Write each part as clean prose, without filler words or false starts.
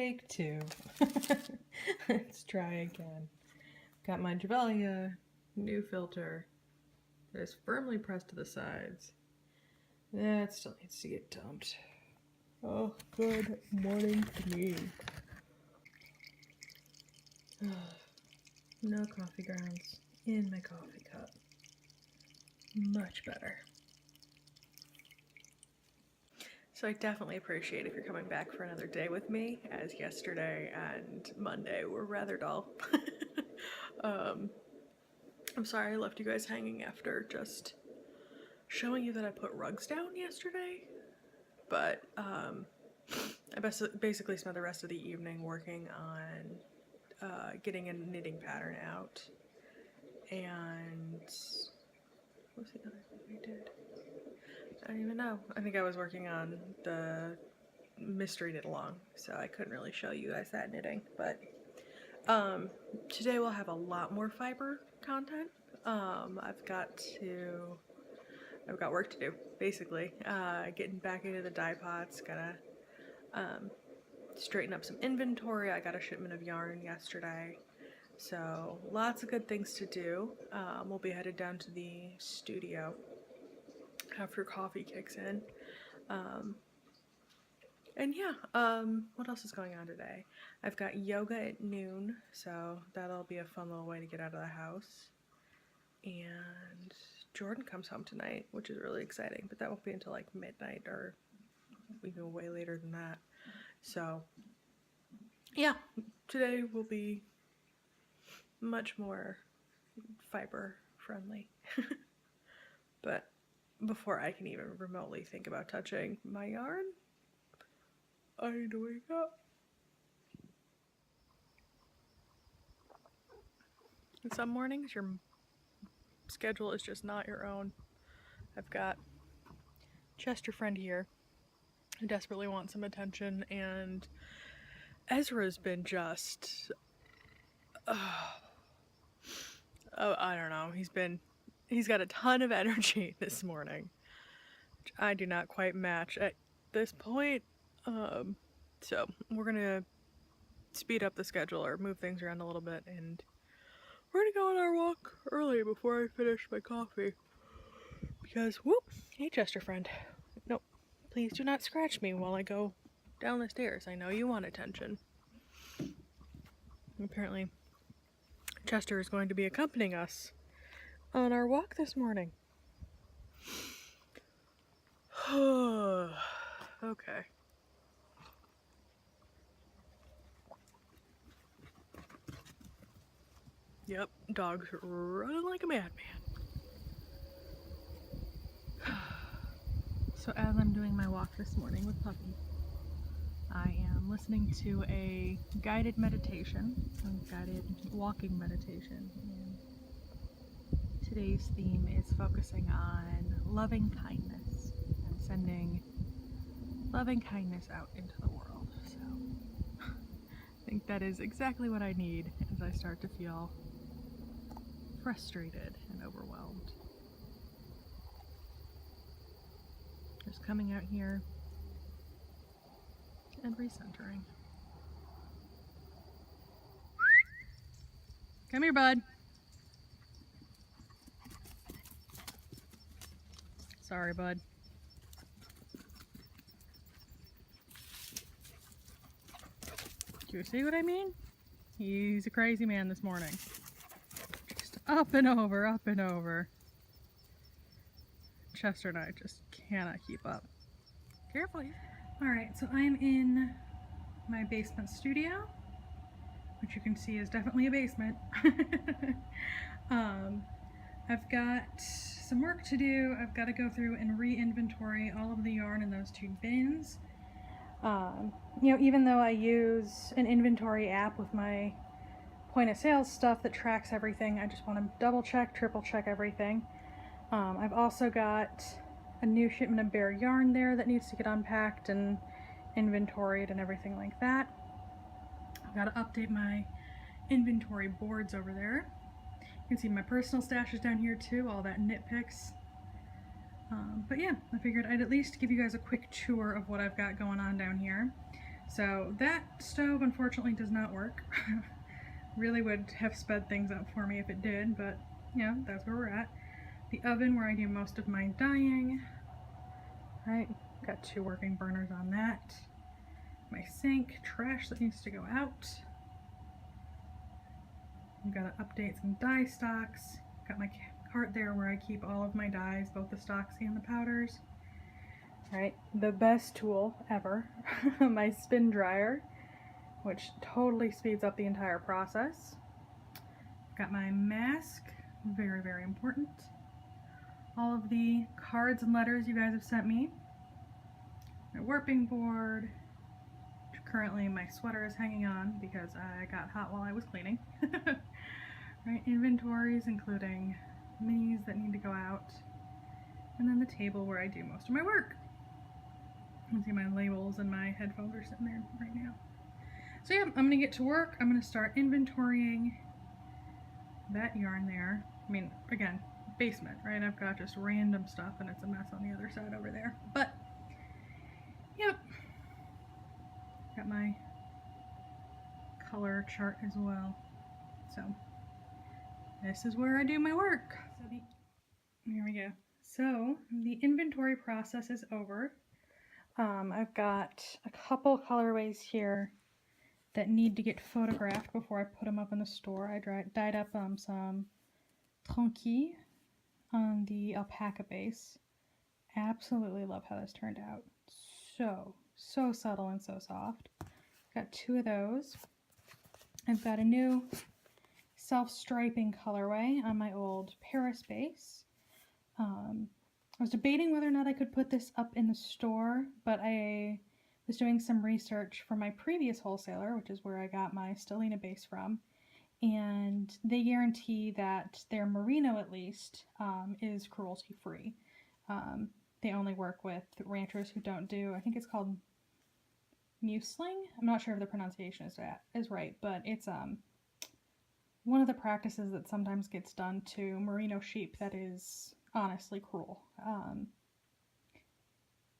Take two. Let's try again. Got my Javelia new filter that is firmly pressed to the sides. That still needs to get dumped. Oh, good morning to me. No coffee grounds in my coffee cup. Much better. So I definitely appreciate if you're coming back for another day with me, as yesterday and Monday were rather dull. I'm sorry I left you guys hanging after just showing you that I put rugs down yesterday, but I basically spent the rest of the evening working on getting a knitting pattern out, and what was the other thing I did? I don't even know. I think I was working on the mystery knit along, so I couldn't really show you guys that knitting, but today we'll have a lot more fiber content. I've got work to do, basically. Getting back into the dye pots, gotta straighten up some inventory. I got a shipment of yarn yesterday, so lots of good things to do. We'll be headed down to the studio after coffee kicks in. And yeah, what else is going on today? I've got yoga at noon, so that'll be a fun little way to get out of the house. And Jordan comes home tonight, which is really exciting, but that won't be until like midnight or even way later than that. So yeah, today will be much more fiber friendly. But before I can even remotely think about touching my yarn, I need to wake up. And some mornings your schedule is just not your own. I've got Chester friend here who desperately wants some attention, and Ezra's been just I don't know, he's got a ton of energy this morning, which I do not quite match at this point. So we're gonna speed up the schedule or move things around a little bit, and we're gonna go on our walk early before I finish my coffee. Because, whoop, hey Chester friend. No, please do not scratch me while I go down the stairs. I know you want attention. Apparently, Chester is going to be accompanying us on our walk this morning. Okay. Yep, dog's running like a madman. So as I'm doing my walk this morning with Puppy, I am listening to a guided meditation, a guided walking meditation. And today's theme is focusing on loving kindness and sending loving kindness out into the world. So I think that is exactly what I need as I start to feel frustrated and overwhelmed. Just coming out here and recentering. Come here, bud. Sorry, bud. Do you see what I mean? He's a crazy man this morning. Just up and over, up and over. Chester and I just cannot keep up. Carefully. Alright, so I'm in my basement studio, which you can see is definitely a basement. I've got some work to do. I've got to go through and re-inventory all of the yarn in those two bins. You know, even though I use an inventory app with my point of sale stuff that tracks everything, I just want to double check, triple check everything. I've also got a new shipment of bare yarn there that needs to get unpacked and inventoried and everything like that. I've got to update my inventory boards over there. You can see my personal stash is down here too, all that knit picks. But yeah, I figured I'd at least give you guys a quick tour of what I've got going on down here. So that stove unfortunately does not work. Really would have sped things up for me if it did, but yeah, that's where we're at. The oven where I do most of my dyeing. Right, got 2 working burners on that. My sink, trash that needs to go out. I've got to update some dye stocks. Got my cart there where I keep all of my dyes, both the stocks and the powders. Right, the best tool ever, my spin dryer, which totally speeds up the entire process. Got my mask, very, very important. All of the cards and letters you guys have sent me. My warping board. Currently my sweater is hanging on because I got hot while I was cleaning. Right, inventories including minis that need to go out. And then the table where I do most of my work. You can see my labels and my headphones are sitting there right now. So yeah, I'm gonna get to work. I'm gonna start inventorying that yarn there. I mean, again, basement, right? I've got just random stuff and it's a mess on the other side over there. But, yep. Got my color chart as well. So, this is where I do my work. So here we go. So, the inventory process is over. I've got a couple colorways here that need to get photographed before I put them up in the store. I dyed up some Tranquille on the alpaca base. Absolutely love how this turned out. So subtle and so soft. Got 2 of those. I've got a new self-striping colorway on my old Paris base. I was debating whether or not I could put this up in the store, but I was doing some research for my previous wholesaler, which is where I got my Stellina base from, and they guarantee that their merino, at least, is cruelty-free. They only work with ranchers who don't do, I think it's called museling. I'm not sure if the pronunciation is right, but it's one of the practices that sometimes gets done to merino sheep that is honestly cruel.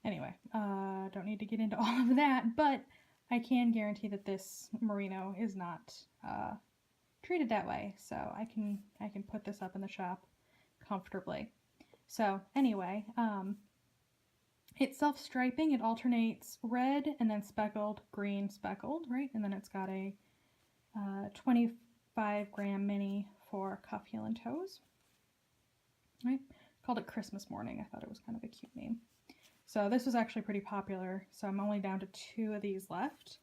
Anyway, don't need to get into all of that, but I can guarantee that this merino is not treated that way, so I can put this up in the shop comfortably. So anyway, it's self-striping. It alternates red and then speckled, green, speckled, right? And then it's got a 25-gram mini for cuff, heel, and toes. Right? Called it Christmas Morning. I thought it was kind of a cute name. So this was actually pretty popular, so I'm only down to 2 of these left.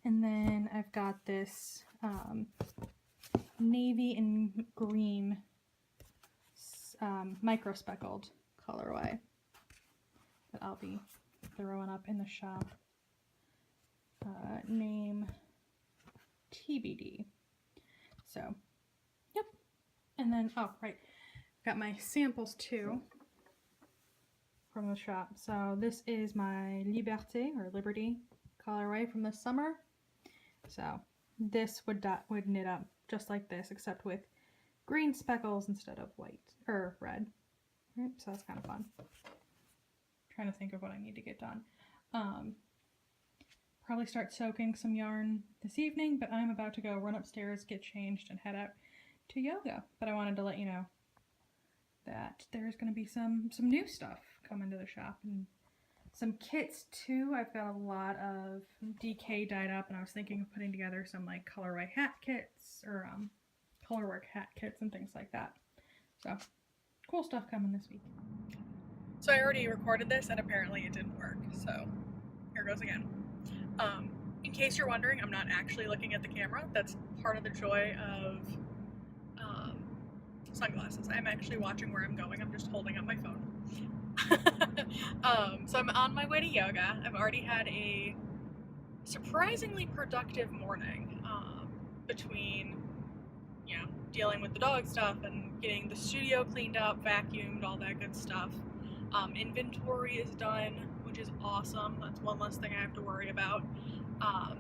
And then I've got this navy and green micro speckled colorway that I'll be throwing up in the shop. Name TBD. So, yep. And then, oh, right. Got my samples too from the shop. So this is my Liberté or Liberty colorway from this summer. So this would knit up just like this, except with green speckles instead of white or red. Right, so that's kind of fun. Trying to think of what I need to get done. Probably start soaking some yarn this evening, but I'm about to go run upstairs, get changed, and head out to yoga. But I wanted to let you know that there's going to be some new stuff coming to the shop, and some kits too. I've got a lot of DK dyed up, and I was thinking of putting together some like colorway hat kits or colorwork hat kits and things like that. So cool stuff coming this week. So I already recorded this and apparently it didn't work, so here goes again. In case you're wondering, I'm not actually looking at the camera. That's part of the joy of sunglasses. I'm actually watching where I'm going. I'm just holding up my phone. So I'm on my way to yoga. I've already had a surprisingly productive morning between, you know, dealing with the dog stuff and getting the studio cleaned up, vacuumed, all that good stuff. Inventory is done, which is awesome. That's one less thing I have to worry about. I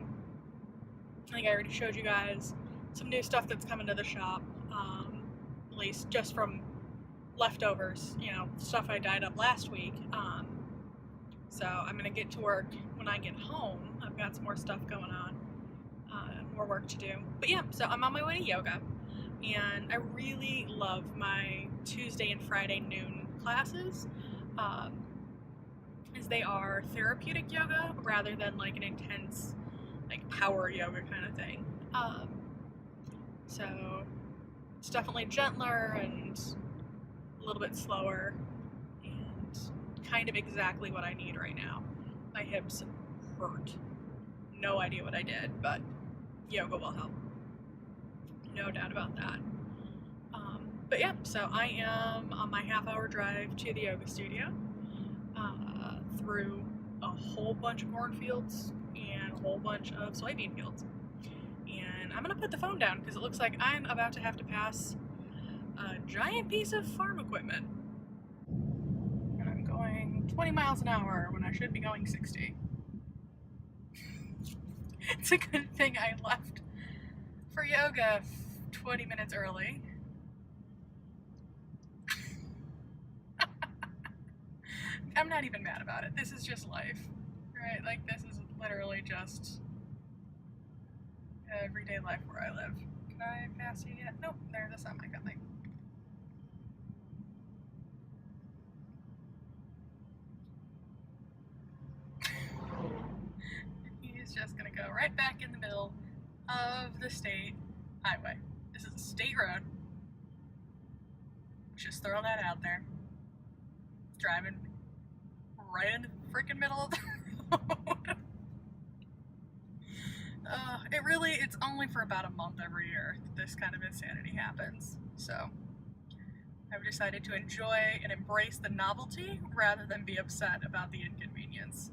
think I already showed you guys some new stuff that's coming to the shop, at least just from leftovers, you know, stuff I dyed up last week. So I'm gonna get to work when I get home. I've got some more stuff going on, more work to do. But yeah, so I'm on my way to yoga, and I really love my Tuesday and Friday noon classes, as they are therapeutic yoga rather than like an intense, like power yoga kind of thing. So it's definitely gentler and a little bit slower, and kind of exactly what I need right now. My hips hurt. No idea what I did, but yoga will help. No doubt about that. But yeah, so I am on my half-hour drive to the yoga studio, through a whole bunch of cornfields and a whole bunch of soybean fields. And I'm gonna put the phone down because it looks like I'm about to have to pass a giant piece of farm equipment. And I'm going 20 miles an hour when I should be going 60. It's a good thing I left for yoga 20 minutes early. I'm not even mad about it. This is just life, right? Like, this is literally just everyday life where I live. Can I pass you yet? Nope, there's a semi coming. He's just gonna go right back in the middle of the state highway. This is a state road. Just throw that out there. Driving right in the freaking middle of the road. It's only for about a month every year that this kind of insanity happens. So I've decided to enjoy and embrace the novelty rather than be upset about the inconvenience.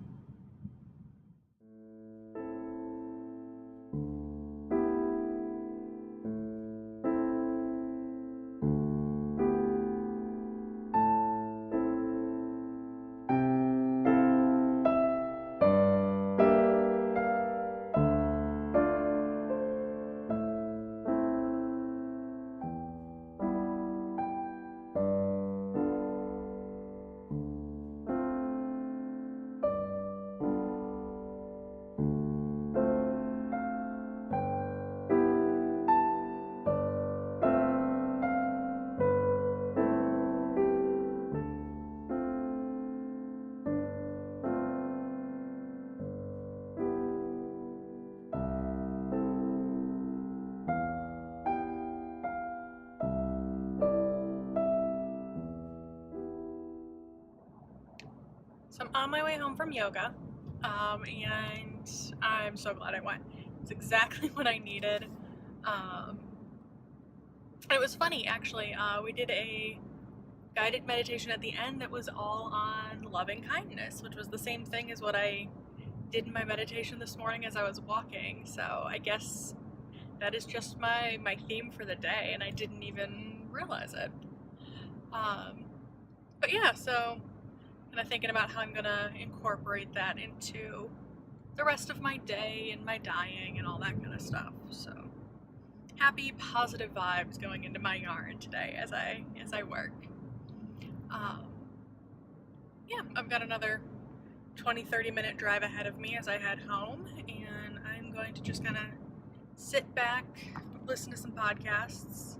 So I'm on my way home from yoga, and I'm so glad I went. It's exactly what I needed. It was funny, actually. We did a guided meditation at the end that was all on loving kindness, which was the same thing as what I did in my meditation this morning as I was walking. So I guess that is just my theme for the day, and I didn't even realize it. But yeah, so kind of thinking about how I'm gonna incorporate that into the rest of my day and my dying and all that kind of stuff. So happy, positive vibes going into my yarn today as I work. Yeah, I've got another 20-30 minute drive ahead of me as I head home, and I'm going to just kind of sit back, listen to some podcasts.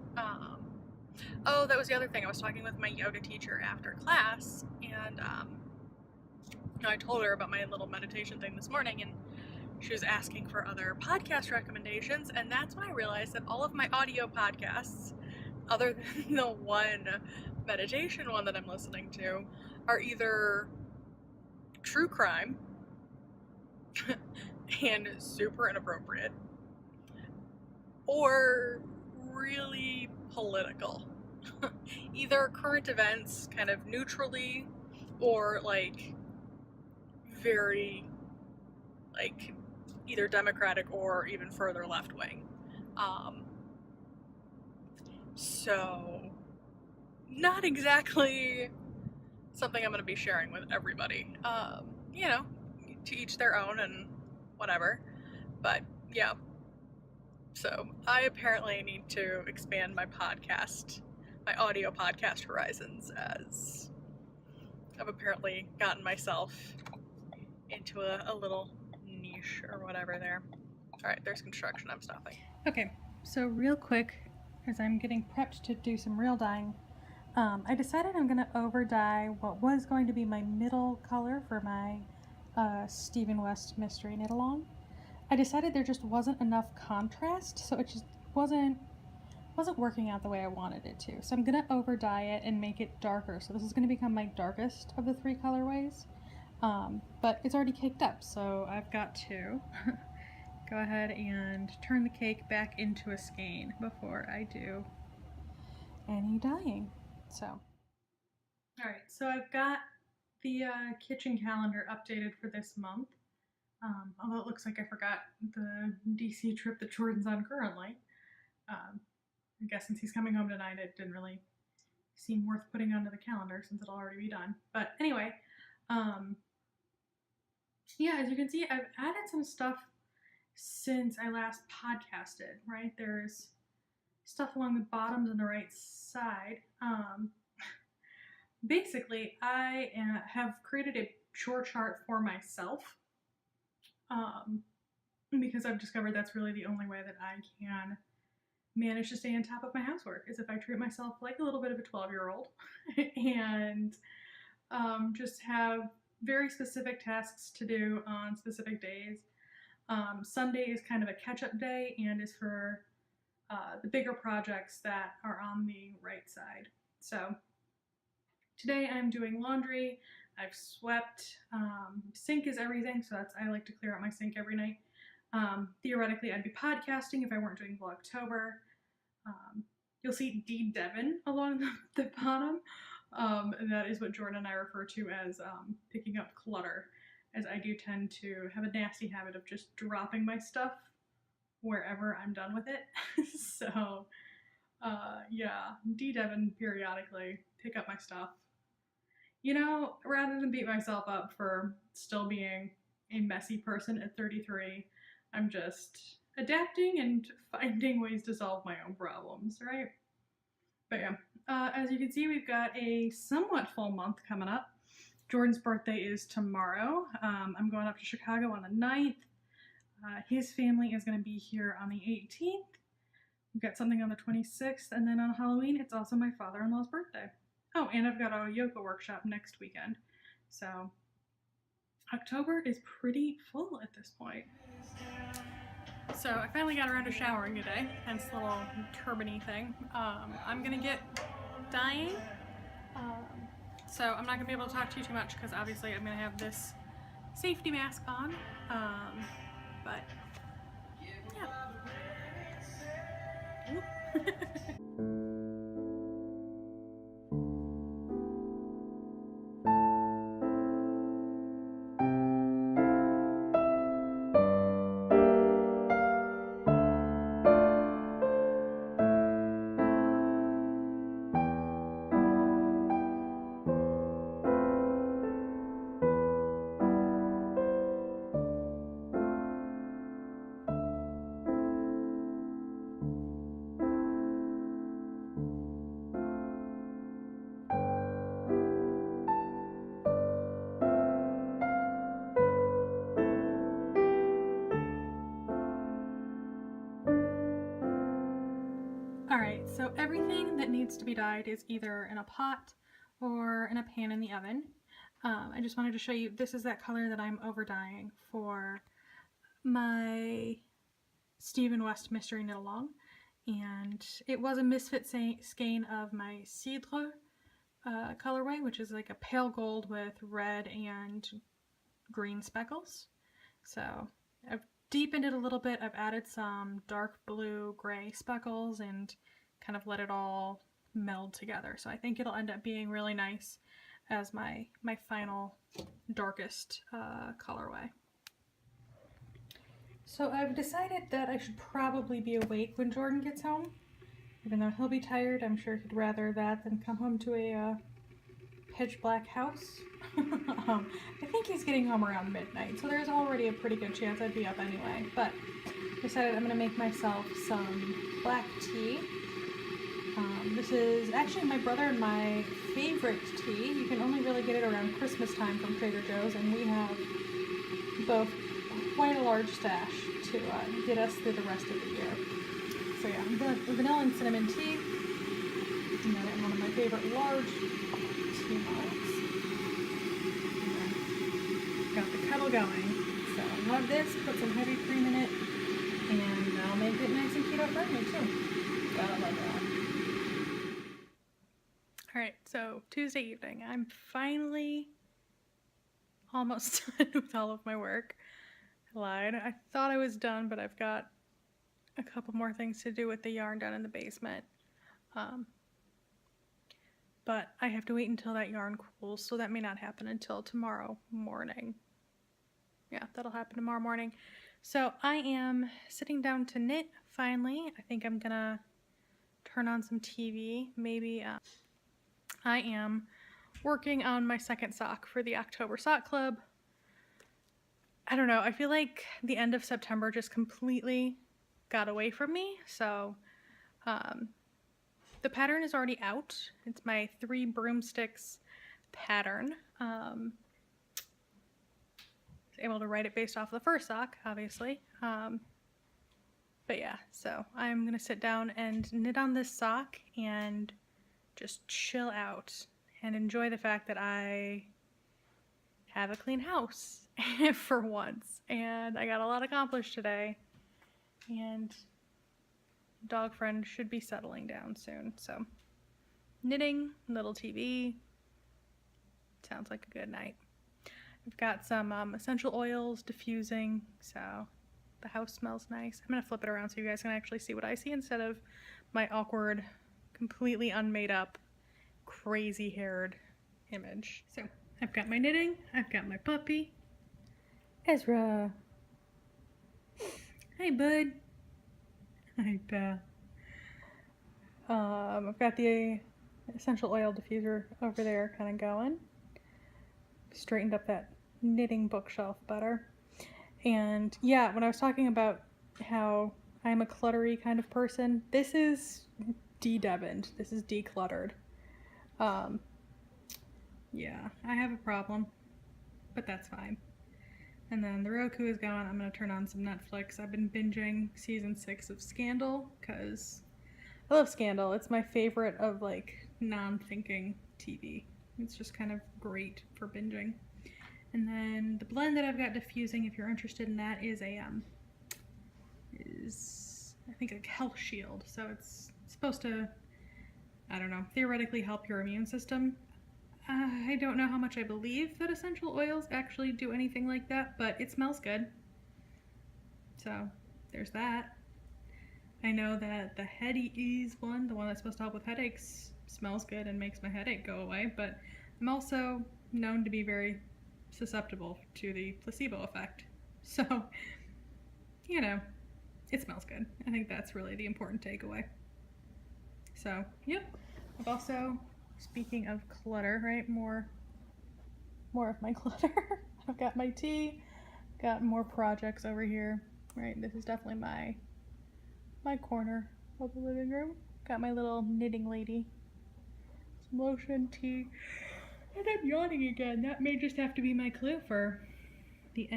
Oh, that was the other thing. I was talking with my yoga teacher after class, and I told her about my little meditation thing this morning, and she was asking for other podcast recommendations, and that's when I realized that all of my audio podcasts, other than the one meditation one that I'm listening to, are either true crime and super inappropriate, or really political. Either current events kind of neutrally, or like very like either Democratic or even further left wing. So not exactly something I'm going to be sharing with everybody. You know, to each their own and whatever. But yeah. So I apparently need to expand my audio podcast horizons, as I've apparently gotten myself into a little niche or whatever there. All right, there's construction. I'm stopping. Okay, so real quick, as I'm getting prepped to do some real dyeing, I decided I'm going to over dye what was going to be my middle color for my Stephen West Mystery Knit Along. I decided there just wasn't enough contrast, so it just wasn't working out the way I wanted it to. So I'm going to over dye it and make it darker. So this is going to become my darkest of the 3 colorways. But it's already caked up, so I've got to go ahead and turn the cake back into a skein before I do any dyeing. So, alright, so I've got the kitchen calendar updated for this month. Although it looks like I forgot the DC trip that Jordan's on currently. I guess since he's coming home tonight, it didn't really seem worth putting onto the calendar since it'll already be done. But anyway, yeah, as you can see, I've added some stuff since I last podcasted, right? There's stuff along the bottoms and the right side. Basically, I have created a chore chart for myself because I've discovered that's really the only way that I can manage to stay on top of my housework is if I treat myself like a little bit of a 12-year-old and just have very specific tasks to do on specific days. Sunday is kind of a catch-up day and is for the bigger projects that are on the right side. So today I'm doing laundry. I've swept. Sink is everything, so I like to clear out my sink every night. Theoretically, I'd be podcasting if I weren't doing Vlogtober. You'll see D. Devon along the bottom. That is what Jordan and I refer to as picking up clutter, as I do tend to have a nasty habit of just dropping my stuff wherever I'm done with it. So, yeah, D. Devon periodically pick up my stuff. You know, rather than beat myself up for still being a messy person at 33, I'm just adapting and finding ways to solve my own problems, right? But yeah, as you can see, we've got a somewhat full month coming up. Jordan's birthday is tomorrow. I'm going up to Chicago on the 9th. His family is going to be here on the 18th. We've got something on the 26th, and then on Halloween, it's also my father-in-law's birthday. Oh, and I've got a yoga workshop next weekend. So October is pretty full at this point. So I finally got around to showering today, hence the little turban-y thing. I'm gonna get dyeing. So I'm not gonna be able to talk to you too much because obviously I'm gonna have this safety mask on. But yeah. Alright, so everything that needs to be dyed is either in a pot or in a pan in the oven. I just wanted to show you, this is that color that I'm over dyeing for my Stephen West Mystery Knit Along. And it was a misfit skein of my Cidre colorway, which is like a pale gold with red and green speckles. So I've deepened it a little bit. I've added some dark blue gray speckles and kind of let it all meld together. So I think it'll end up being really nice as my final darkest colorway. So I've decided that I should probably be awake when Jordan gets home. Even though he'll be tired, I'm sure he'd rather that than come home to a pitch black house. I think he's getting home around midnight, so there's already a pretty good chance I'd be up anyway. But I decided I'm going to make myself some black tea. This is actually my brother and my favorite tea. You can only really get it around Christmas time from Trader Joe's, and we have both quite a large stash to get us through the rest of the year. So yeah, I'm going with vanilla and cinnamon tea, and then one of my favorite large tea mugs. Got the kettle going. So I love this, put some heavy cream in it, and that'll make it nice and keto friendly too. Gotta love that. Alright, so Tuesday evening, I'm finally almost done with all of my work. I lied. I thought I was done, but I've got a couple more things to do with the yarn down in the basement. But I have to wait until that yarn cools, so that may not happen until tomorrow morning. Yeah, that'll happen tomorrow morning. So I am sitting down to knit finally. I think I'm gonna turn on some TV. Maybe I am working on my second sock for the October Sock Club. I don't know, I feel like the end of September just completely got away from me. So the pattern is already out. It's my 3 broomsticks pattern. I was able to write it based off the first sock, obviously. But yeah, so I'm gonna sit down and knit on this sock and just chill out and enjoy the fact that I have a clean house for once. And I got a lot accomplished today. And dog friend should be settling down soon. So knitting, little TV. Sounds like a good night. I've got some essential oils diffusing, so the house smells nice. I'm gonna flip it around so you guys can actually see what I see instead of my awkward, completely unmade up, crazy haired image. So I've got my knitting, I've got my puppy, Ezra. Hey bud. Hi pal. I've got the essential oil diffuser over there kind of going. Straightened up that knitting bookshelf better. And yeah, when I was talking about how I'm a cluttery kind of person, this is de-debbined. This is decluttered. Yeah, I have a problem, but that's fine. And then the Roku is going. I'm gonna turn on some Netflix. I've been binging season 6 of Scandal because I love Scandal. It's my favorite of like non-thinking TV. It's just kind of great for binging. And then the blend that I've got diffusing, if you're interested in that, is a I think a health shield. So it's supposed to, I don't know, theoretically help your immune system. I don't know how much I believe that essential oils actually do anything like that, but it smells good. So there's that. I know that the Head Ease one, the one that's supposed to help with headaches, smells good and makes my headache go away, but I'm also known to be very susceptible to the placebo effect. So, you know, it smells good. I think that's really the important takeaway. So, yep. I've also, speaking of clutter, right, more of my clutter. I've got my tea, got more projects over here, right? This is definitely my corner of the living room. Got my little knitting lady, some lotion, tea, and I'm yawning again. That may just have to be my clue for the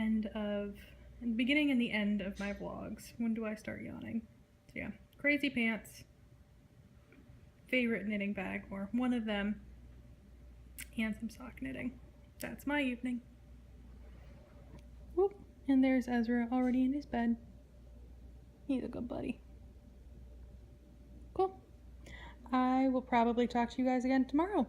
beginning and the end of my vlogs. When do I start yawning? So yeah, crazy pants, favorite knitting bag, or one of them, and some sock knitting. That's my evening. Whoop, and there's Ezra already in his bed. He's a good buddy. Cool. I will probably talk to you guys again tomorrow.